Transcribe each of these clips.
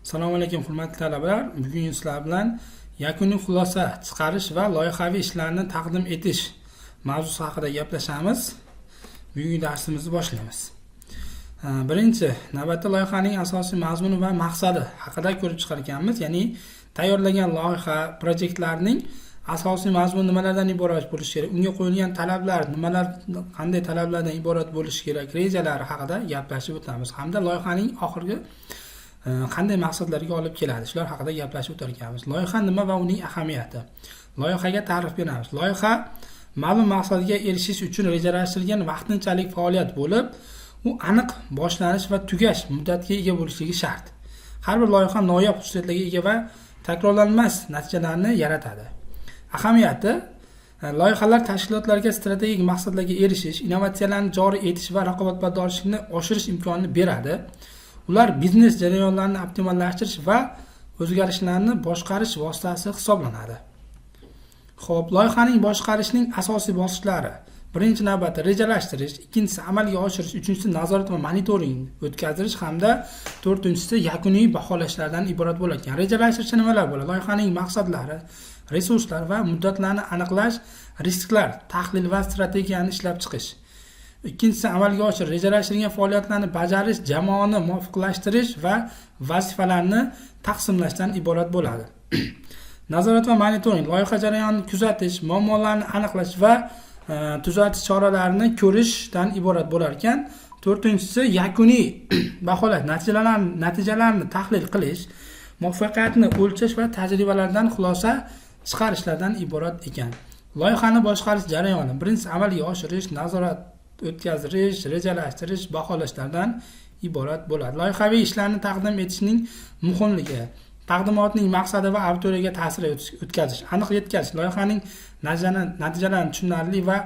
Assalomu alaykum hurmatli talabalar. Bugun sizlar bilan yakuniy xulosa chiqarish va loyihaviy ishlarni taqdim etish mavzusi haqida gaplashamiz. Bugungi darsimizni boshlaymiz. Birinchi navbatda loyihaning asosiy mazmuni va maqsadi haqida ko'rib chiqar ekanmiz. Ya'ni tayyorlagan loyiha, proyektlarning asosiy mazmuni nimalardan iborat bo'lishi kerak, unga qo'yilgan talablar nimalar, qanday talablardan iborat bo'lishi kerak, rejalari haqida gaplashib o'tamiz. Hamda loyihaning oxirgi qanday maqsadlarga olib keladi, shular haqida gaplashib o'tar ekanmiz. Loyiha nima va uning ahamiyati. Loyihaga ta'rif beramiz. Loyiha ma'lum maqsadga erishish uchun rejalashtirilgan vaqtinchalik faoliyat bo'lib, u aniq boshlanish va tugash muddatiga ega bo'lishligi shart. Har bir loyiha noyob xususiyatlarga ega va takrorlanmas natijalarni yaratadi. Ahamiyati: loyihalar tashkilotlarga strategik maqsadlarga erishish, innovatsiyalarni joriy etish va raqobatbardoshlikni oshirish imkonini beradi. Ular biznes jarayonlarini optimallashtirish va o'zgarishlarni boshqarish vositasi hisoblanadi. Xo'p, loyihaning boshqarishning asosiy bosqichlari: birinchi navbatda rejalashtirish, ikkinchisi amalga oshirish, uchinchisi nazorat va monitoring o'tkazish hamda to'rtinchisi yakuniy baholashlardan iborat bo'ladi. Rejalashtirishda nimalar bo'ladi? Loyihaning maqsadlari, resurslar va muddatlarni aniqlash, risklar, tahlil va strategiyani ishlab chiqish. Ikkinchisi amalga oshirish, rejalashtirilgan faoliyatlarni bajarish, jamoani muvofiqlashtirish va vazifalarni taqsimlashdan iborat bo'ladi. Nazorat va monitoring, loyiha jarayonini kuzatish, muammolarni aniqlash va tuzatish choralarini ko'rishdan iborat bo'lar ekan. To'rtinchisi yakuniy baholash, natijalarni tahlil qilish, muvaffaqiyatni o'lchash va tajribalardan xulosa chiqarishlardan iborat ekan. Loyihani boshqarish jarayoni: birinchisi amalga oshirish, nazorat o'tkazish, rejalashtirish, baholashlardan iborat bo'ladi. Loyihaviy ishlarni taqdim etishning muhimligi: taqdimotning maqsadi va auditoriyaga ta'sir o'tkazish, aniq yetkazish, loyihaning natijalarini tushunarli va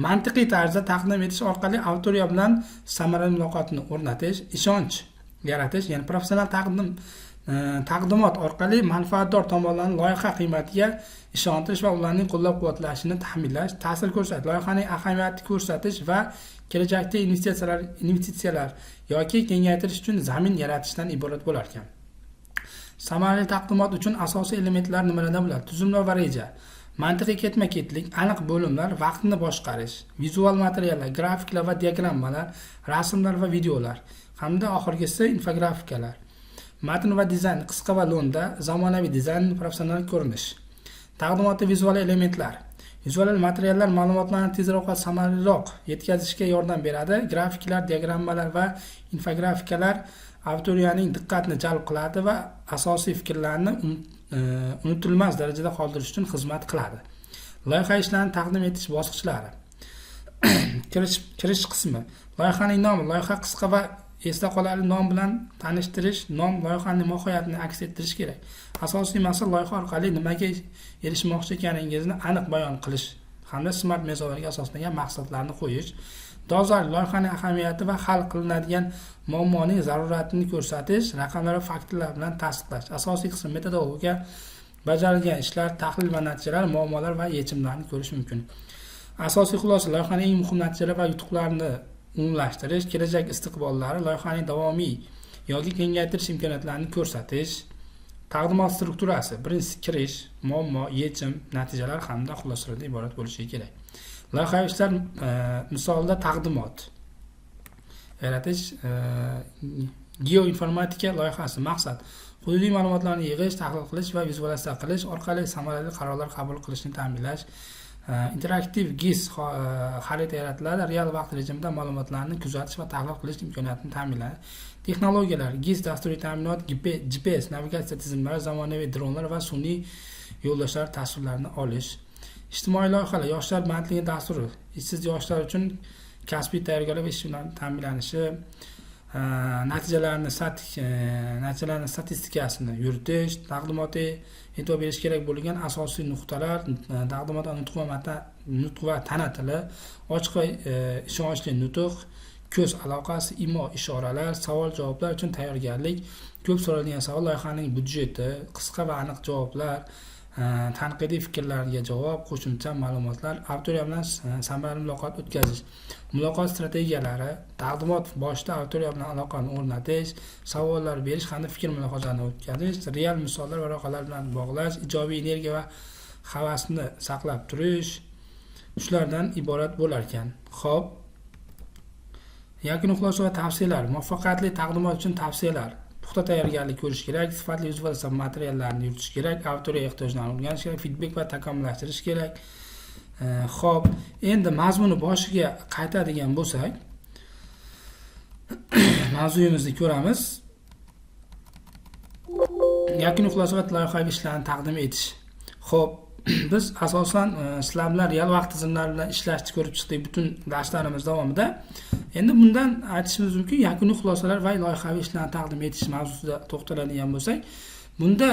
mantiqiy tarzda taqdim etish orqali auditoriya bilan samarali muloqotni o'rnatish, ishonch yaratish, ya'ni professional taqdimot orqali manfaatdor tomonlarni loyiha qiymatiga ishontirish va ularning qo'llab-quvvatlashini ta'minlash, ta'sir ko'rsatish, loyihaning ahamiyatini ko'rsatish va kelajakda investitsiyalar yoki kengaytirish uchun zamin yaratishdan iborat bo'lar ekan. Samarali taqdimot uchun asosiy elementlar nimalardan bo'ladi? Tuzilma va reja, mantiqiy ketma-ketlik, aniq bo'limlar, vaqtni boshqarish, vizual materiallar, grafiklar va diagrammalar, rasmlar va videolar, hamda oxirgisi infografikalar. Matn va dizayn, qisqa va lo'nda, zamonaviy dizayn, professional ko'rinish. Taqdimotda vizual elementlar. Vizual materiallar ma'lumotlarni tezroq va samaraliroq yetkazishga yordam beradi. Grafiklar, diagrammalar va infografikalar auditoriyaning diqqatini jalb qiladi va asosiy fikrlarni unutilmas darajada qoldirish uchun xizmat qiladi. Loyiha ishlarini taqdim etish bosqichlari. Kirish qismi. Loyihaning nomi, loyiha qisqa va esda qolarli nom bilan tanishtirish, nom loyihaning mohiyatini aks ettirishi kerak. Asosiy maqsad loyiha orqali nimaga erishmoqchi ekaningizni aniq bayon qilish hamda smart mezonlarga asoslangan maqsadlarni qo'yish. Dolzarb, loyihaning ahamiyati va hal qilinadigan muammoning zaruratini ko'rsatish, raqamlar va faktlar bilan tasdiqlash. Asosiy qism metodologika, bajarilgan ishlar, tahlil va natijalar, muammolar va yechimlarni ko'rish mumkin. Asosiy xulosa: loyihaning eng muhim natijalari va yutuqlarini umumlashtirish, kelajak istiqbollari, loyihaning davomiy yoki kengaytirish imkoniyatlarini ko'rsatish. Taqdimot strukturasi: birinchisi kirish, muammo, yechim, natijalar hamda xulosalardan iborat bo'lishi kerak. Loyihaviy ishlar misolida taqdimot yaratish, geoinformatika loyihasi. Maqsad: hududiy ma'lumotlarni yig'ish, tahlil qilish va vizualizatsiya qilish orqali samarali qarorlar qabul qilishni ta'minlash. Interaktiv GIS xarita yaratiladi, real vaqt rejimida ma'lumotlarni kuzatish va tahlil qilish imkoniyatini ta'minlaydi. Texnologiyalar: GIS dasturiy ta'minot, GPS navigatsiya tizimlari, zamonaviy dronlar va sun'iy yo'ldoshlar tasvirlarini olish. Ijtimoiy loyihalar: yoshlar bandligi dasturi, ishsiz yoshlar uchun kasbiy tayyorgarlik va ish bilan ta'minlanishi, natijalarni statistikasini yuritish, taqdimotga e'tibor berish kerak bo'lgan asosiy nuqtalar, taqdimotda nutq va tana tili, ochiq va ishonchli nutq, ko'z aloqasi, imo ishoralar, savol-javoblar uchun tayyorgarlik, ko'p so'raladigan savol, loyihaning budjeti, qisqa va aniq javoblar, tanqidiy fikrlarga javob, qo'shimcha ma'lumotlar, auditoriya bilan samarali muloqot o'tkazish, muloqot strategiyalari, taqdimot boshida auditoriya bilan aloqani o'rnatish, savollar berish hamda fikr mulohazani o'tkazish, real misollar va voqealar bilan bog'lash, ijobiy energiya va havasni saqlab turish, shulardan iborat bo'lar ekan. Xo'p, yakuniy xulosa va tavsiyalar. Muvaffaqiyatli taqdimot uchun tavsiyalar. Puxta tayyorgarlik ko'rish kerak, sifatli yuz foiz materiallarni yuritish kerak, auditoriya ehtiyojlarini o'rganish kerak, feedback va takomillashtirish kerak. Xo'p, endi mazmuni boshiga qaytadigan bo'lsak, mavzuyimizni ko'ramiz. Yakuniy xulosa va loyihaviy ishlarni taqdim etish. Xo'p, biz asosan sizlar bilan real vaqt tizimlari bilan ishlashni ko'rib chiqdik butun darslarimiz davomida. Endi bundan aytishimiz mumkin, yakuniy xulosalar va loyihaviy ishlarni taqdim etish mavzusida to'xtaladigan bo'lsak, bunda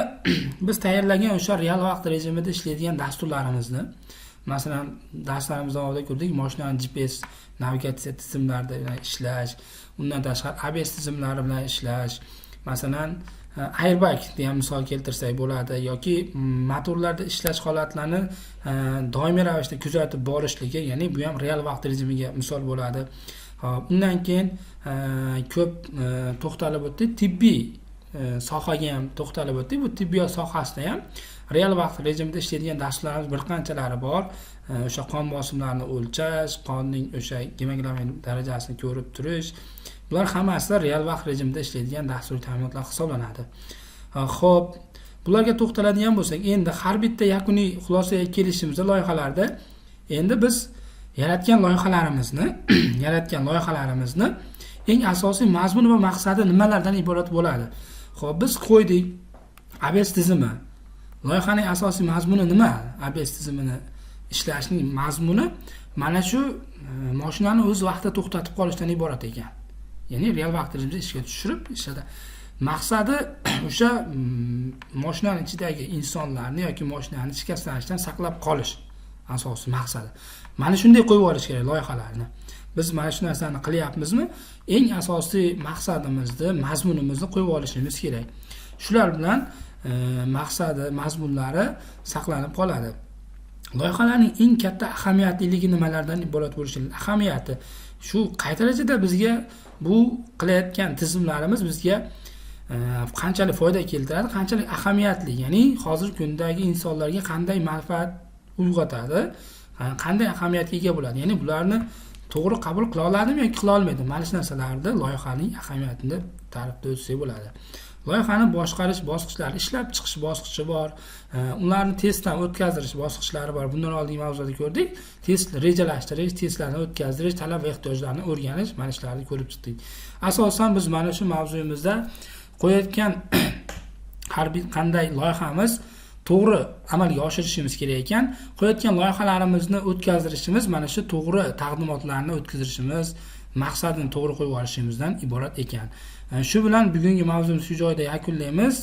biz tayyorlagan o'sha real vaqt rejimida ishlaydigan dasturlarimizni, masalan, darslarimiz davomida ko'rdik, mashinani GPS navigatsiya tizimlarida ishlash, undan tashqari ABS tizimlari bilan ishlash, masalan, airbag degan misol keltirsak bo'ladi, yoki motorlarda ishlash holatlarini doimiy ravishda kuzatib borishligi, ya'ni bu ham real vaqt rejimiga misol bo'ladi. Undan keyin ko'p to'xtalib o'tdik, tibbiy sohaga ham to'xtalib o'tdik. Bu tibbiyot sohasida ham real vaqt rejimida ishlaydigan darslarimiz bir qanchalari bor. O'sha qon bosimlarini o'lchash, qonning o'sha gemoglobin darajasini ko'rib turish, bular hammasi real vaqt rejimida ishlaydigan dasturiy ta'minotlar hisoblanadi. Xo'p, bularga to'xtaladigan bo'lsak, endi har bitta yakuniy xulosaga kelishimizda loyihalarda endi biz yaratgan loyihalarimizni eng asosiy mazmuni va maqsadi nimalardan iborat bo'ladi? Xo'p, biz qo'ydik ABS tizimi. Loyihaning asosiy mazmuni nima? ABS tizimini ishlashning mazmuni mana shu mashinani o'z vaqtida to'xtatib qolishdan iborat ekan. Ya'ni real vaqt rejimida ishga tushirib ishladi. Maqsadi o'sha mashinaning ichidagi insonlarni yoki mashinani shikastlanishdan saqlab qolish asosiy maqsadi. Mana shunday qo'yib olish kerak loyihalarni. Biz mana shu narsani qilyapmizmi? Eng asosiy maqsadimizni, mazmunimizni qo'yib olishimiz kerak. Shular bilan maqsadi, mazmunlari saqlanib qoladi. Loyihalarning eng katta ahamiyatliligi nimalardan iborat bo'lishi? Ahamiyati shu qay darajada bizga bu qilayotgan tizimlarimiz bizga qanchalik foyda keltiradi, qanchalik ahamiyatli, ya'ni hozirgi kundagi insonlarga qanday manfaat uyg'otadi, qanday ahamiyatga ega bo'ladi. Ya'ni bularni to'g'ri qabul qila oladimi yoki qila olmaydi? Mana shu narsalarda loyihaning ahamiyatini ta'riflab o'tsak bo'ladi. Loyihani boshqarish bosqichlari, ishlab chiqish bosqichi bor, ularni testdan o'tkazirish bosqichlari bor. Bundan oldingi mavzuda ko'rdik. Test rejalashtirish, testlarni o'tkazirish, talab va ehtiyojlarni o'rganish, mana shularni ko'rib chiqdik. Asosan biz mana shu mavzuyimizda qo'yayotgan har bir qanday loyihamiz to'g'ri amalga oshirishimiz kerak ekan, qo'yayotgan loyihalarimizni o'tkazishimiz, mana shu to'g'ri taqdimotlarni o'tkazishimiz, maqsadini to'g'ri qo'yib olishimizdan iborat ekan. Shu bilan bugungi mavzumizni shu joyda yakunlaymiz.